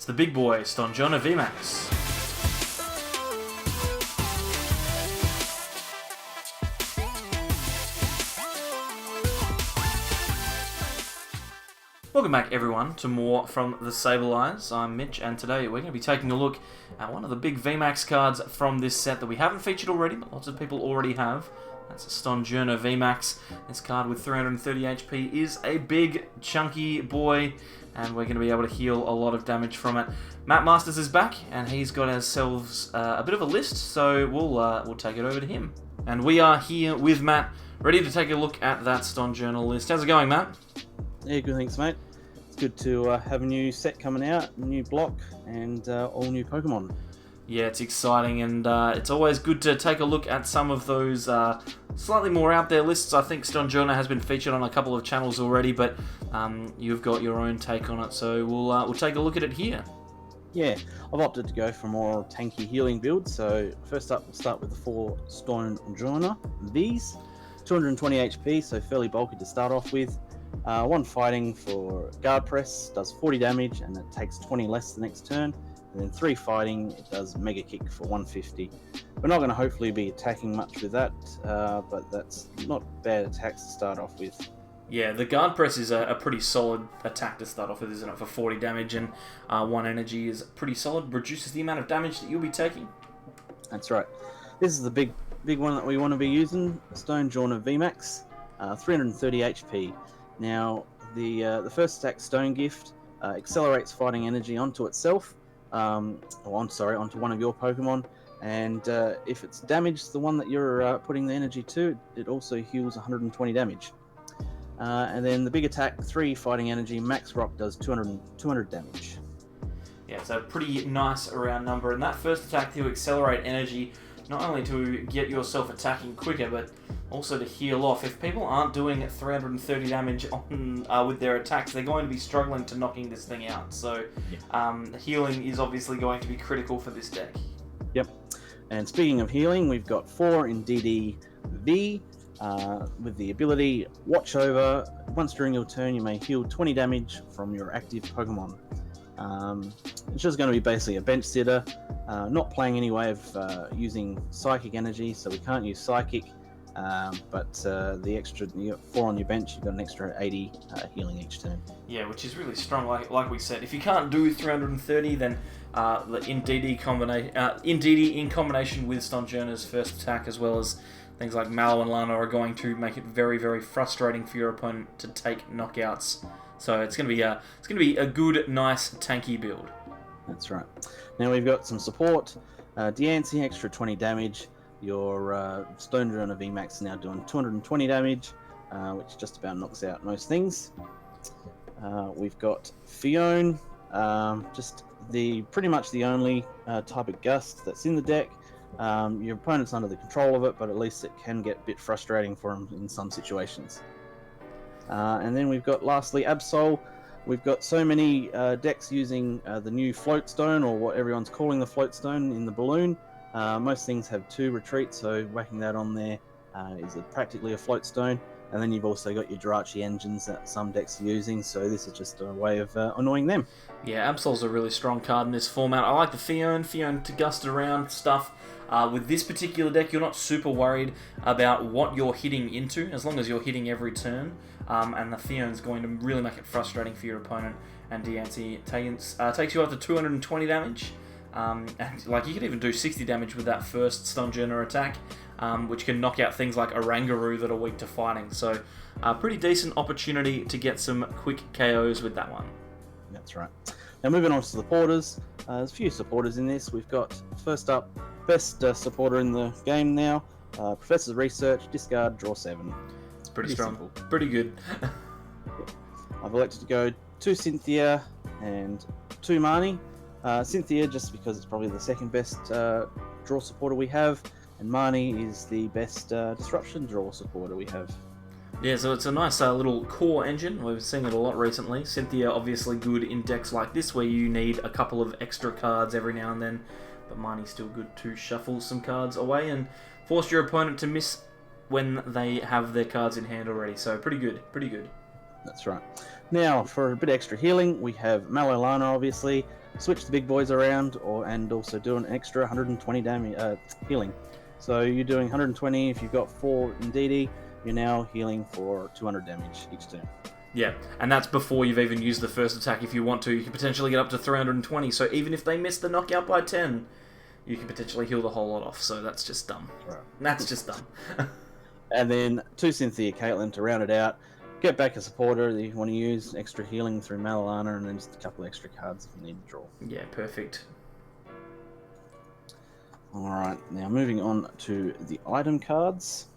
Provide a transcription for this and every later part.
It's the big boy, Stonjourner VMax. Welcome back everyone to more from the Sableyes. I'm Mitch and today we're going to be taking a look at one of the big VMax cards from this set that we haven't featured already, but lots of people already have. That's a Stonjourner VMax. This card with 330 HP is a big chunky boy and we're going to be able to heal a lot of damage from it. Matt Masters is back and he's got ourselves a bit of a list, so we'll take it over to him. And we are here with Matt, ready to take a look at that Stonjourner list. How's it going, Matt? Yeah, good, thanks, mate. It's good to have a new set coming out, a new block, and all new Pokemon. Yeah, it's exciting, and it's always good to take a look at some of those slightly more out there lists. I think Stonjourner has been featured on a couple of channels already, but you've got your own take on it, so we'll take a look at it here. Yeah, I've opted to go for more tanky healing build. So first up, we'll start with the 4 Stonjourner Vs, 220 HP, so fairly bulky to start off with. 1 fighting for guard press, does 40 damage and it takes 20 less the next turn. And then 3 fighting, it does mega kick for 150. We're not going to hopefully be attacking much with that, but that's not bad attacks to start off with. Yeah, the guard press is a pretty solid attack to start off with, isn't it? For 40 damage and 1 energy is pretty solid. Reduces the amount of damage that you'll be taking. That's right. This is the big one that we want to be using, Stonjourner VMax, 330 HP. Now, the first stack, Stone Gift, accelerates fighting energy onto itself, onto one of your Pokemon, and if it's damaged, the one that you're putting the energy to, it also heals 120 damage. And then the big attack, 3 fighting energy, Max Rock does 200 damage. Yeah, it's a pretty nice round number, and that first attack to accelerate energy, not only to get yourself attacking quicker, but also to heal off. If people aren't doing 330 damage on with their attacks, they're going to be struggling to knocking this thing out. So healing is obviously going to be critical for this deck. Yep. And speaking of healing, we've got 4 in DDV with the ability Watch Over. Once during your turn, you may heal 20 damage from your active Pokemon. It's just going to be basically a bench sitter, not playing any way of using Psychic energy, so we can't use Psychic. But the extra, you got 4 on your bench, you've got an extra 80 healing each turn. Yeah, which is really strong. Like we said, if you can't do 330, then in DD in combination with Stonjourner's first attack, as well as things like Mallow and Lana, are going to make it very, very frustrating for your opponent to take knockouts. So it's going to be a good, nice tanky build. That's right. Now we've got some support. Deancey, extra 20 damage. Your Stonjourner VMax is now doing 220 damage, which just about knocks out most things. We've got Fione, just pretty much the only type of Gust that's in the deck. Your opponent's under the control of it, but at least it can get a bit frustrating for him in some situations. And then we've got lastly Absol. We've got so many decks using the new Float Stone, or what everyone's calling the Float Stone in the balloon. Most things have 2 retreats, so whacking that on there is practically a Float Stone. And then you've also got your Jirachi engines that some decks are using, so this is just a way of annoying them. Yeah, Absol's a really strong card in this format. I like the Fione to gust around stuff. With this particular deck, you're not super worried about what you're hitting into, as long as you're hitting every turn. And the Fione's going to really make it frustrating for your opponent. And Deancey takes you up to 220 damage. And you can even do 60 damage with that first Stonjourner attack, which can knock out things like Oranguru that are weak to fighting. So, a pretty decent opportunity to get some quick KOs with that one. That's right. Now moving on to the supporters. There's a few supporters in this. We've got, first up, best supporter in the game now, Professor's Research, discard, draw 7. It's pretty strong. Simple. Pretty good. I've elected to go 2 Cynthia and 2 Marnie. Cynthia, just because it's probably the second best draw supporter we have, and Marnie is the best disruption draw supporter we have. Yeah, so it's a nice little core engine. We've seen it a lot recently. Cynthia obviously good in decks like this where you need a couple of extra cards every now and then, but Marnie's still good to shuffle some cards away and force your opponent to miss when they have their cards in hand already. So pretty good, pretty good. That's right. Now, for a bit extra healing, we have Malolana, obviously. Switch the big boys around, and also do an extra 120 damage healing. So you're doing 120 if you've got 4 in DD. You're now healing for 200 damage each turn. Yeah, and that's before you've even used the first attack. If you want to, you can potentially get up to 320. So even if they miss the knockout by 10, you can potentially heal the whole lot off. So that's just dumb. Right. That's just dumb. And then 2 Cynthia Caitlyn to round it out. Get back a supporter that you want to use, extra healing through Malolana, and then just a couple extra cards if you need to draw. Yeah, perfect. Alright, now moving on to the item cards.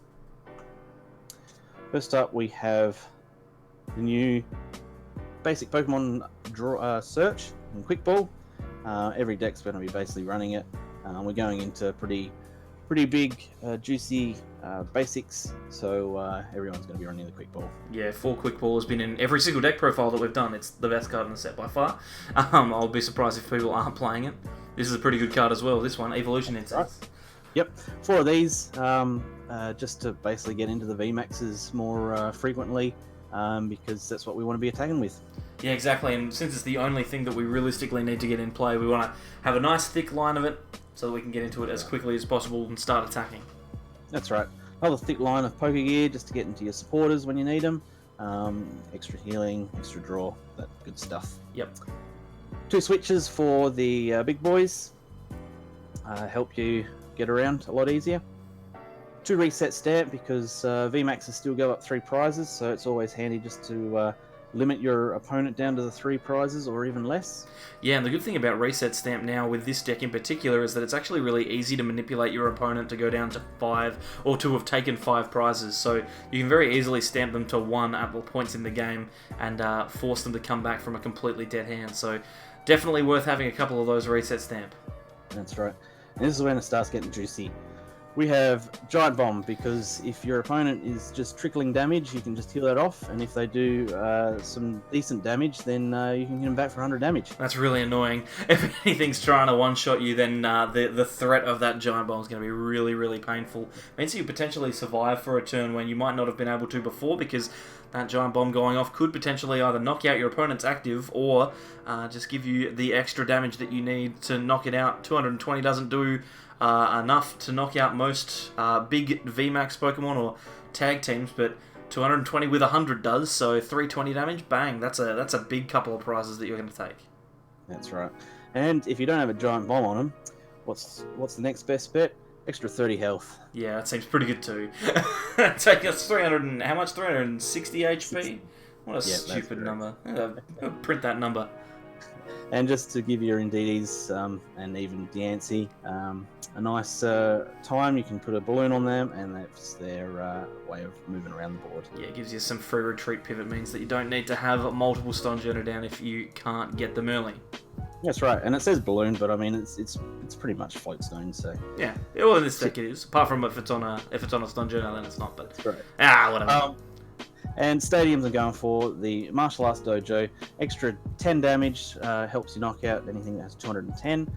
First up, we have the new basic Pokemon search and Quick Ball. Every deck's going to be basically running it. We're going into pretty big, juicy basics, so everyone's going to be running the Quick Ball. Yeah, 4 Quick Ball has been in every single deck profile that we've done. It's the best card in the set by far. I'll be surprised if people aren't playing it. This is a pretty good card as well, this one, Evolution Incense. Right. Yep, 4 of these, just to basically get into the VMAXs more frequently, because that's what we want to be attacking with. Yeah, exactly, and since it's the only thing that we realistically need to get in play, we want to have a nice thick line of it, so that we can get into it as quickly as possible and start attacking. That's right. Another thick line of poker gear just to get into your supporters when you need them. Extra healing, extra draw, that good stuff. Yep. 2 switches for the big boys. Help you get around a lot easier. 2 reset stamp because VMAXs still go up 3 prizes, so it's always handy just to limit your opponent down to the 3 prizes or even less. Yeah, and the good thing about Reset Stamp now with this deck in particular is that it's actually really easy to manipulate your opponent to go down to 5 or to have taken 5 prizes. So you can very easily stamp them to 1 at the points in the game and force them to come back from a completely dead hand. So definitely worth having a couple of those Reset Stamp. That's right. And this is when it starts getting juicy. We have Giant Bomb, because if your opponent is just trickling damage, you can just heal that off, and if they do some decent damage, then you can hit them back for 100 damage. That's really annoying. If anything's trying to one-shot you, then the threat of that Giant Bomb is going to be really, really painful. It means you potentially survive for a turn when you might not have been able to before, because that Giant Bomb going off could potentially either knock out your opponent's active or just give you the extra damage that you need to knock it out. 220 doesn't do enough to knock out most big VMAX Pokemon or tag teams, but 220 with 100 does, so 320 damage, bang, that's a big couple of prizes that you're going to take. That's right. And if you don't have a Giant Bomb on them, what's the next best bet? Extra 30 health. Yeah, that seems pretty good too. Take us 300 and how much? 360 HP? What a stupid number. Print that number. And just to give your Indeedis and even Diancie a nice time, you can put a balloon on them, and that's their way of moving around the board. Yeah, it gives you some free retreat pivot, means that you don't need to have multiple Stonjourner down if you can't get them early. That's right, and it says balloon, but I mean it's pretty much float stone. So yeah, well in this deck it is. Apart from if it's on a Stonjourner, then it's not. But that's right. Whatever. And stadiums are going for the Martial Arts Dojo. Extra 10 damage helps you knock out anything that has 210.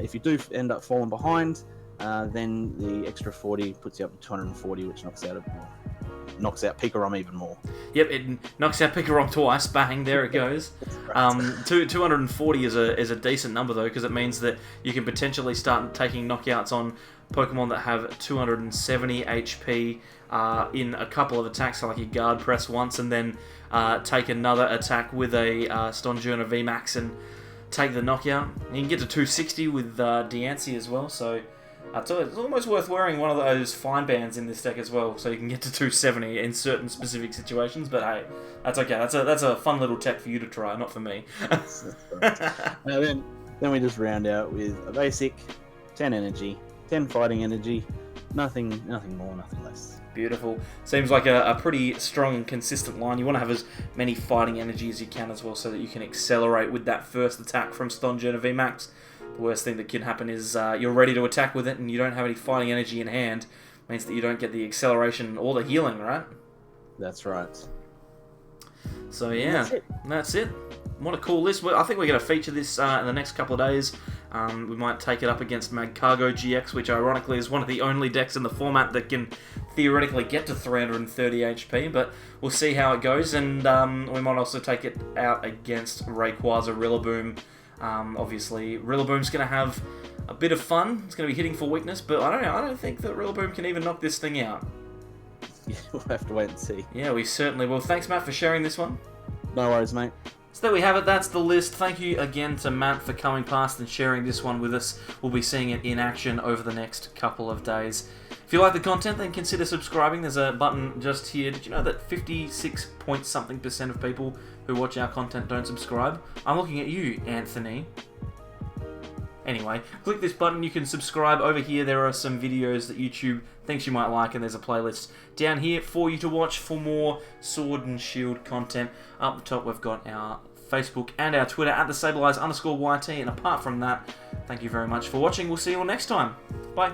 If you do end up falling behind, then the extra 40 puts you up to 240, which knocks out Pikarom even more. Yep, it knocks out Pikarom twice. Bang, there it goes. 240 is a decent number though, because it means that you can potentially start taking knockouts on Pokemon that have 270 HP in a couple of attacks, so like you guard press once and then take another attack with a Stonjourner VMax and take the knockout. You can get to 260 with Diancie as well, so it's almost worth wearing one of those fine bands in this deck as well, so you can get to 270 in certain specific situations. But hey, that's okay. That's a fun little tech for you to try, not for me. Then we just round out with a basic 10 energy, 10 fighting energy, nothing more, nothing less. Beautiful. Seems like a pretty strong and consistent line. You want to have as many fighting energy as you can as well, so that you can accelerate with that first attack from Stonjourner VMax. The worst thing that can happen is you're ready to attack with it and you don't have any fighting energy in hand. It means that you don't get the acceleration or the healing, right? That's right. So yeah, that's it. what a cool list. I think we're going to feature this in the next couple of days. We might take it up against Magcargo GX, which ironically is one of the only decks in the format that can theoretically get to 330 HP, but we'll see how it goes, and we might also take it out against Rayquaza Rillaboom. Obviously, Rillaboom's going to have a bit of fun. It's going to be hitting for weakness, but I don't think that Rillaboom can even knock this thing out. Yeah, we'll have to wait and see. Yeah, we certainly will. Thanks, Matt, for sharing this one. No worries, mate. So there we have it, that's the list. Thank you again to Matt for coming past and sharing this one with us. We'll be seeing it in action over the next couple of days. If you like the content, then consider subscribing. There's a button just here. Did you know that 56-point-something% of people who watch our content don't subscribe? I'm looking at you, Anthony. Anyway, click this button, you can subscribe. Over here there are some videos that YouTube thinks you might like, and there's a playlist down here for you to watch for more Sword and Shield content. Up the top we've got our Facebook and our Twitter at @thesableize_YT, and apart from that, thank you very much for watching. We'll see you all next time. Bye.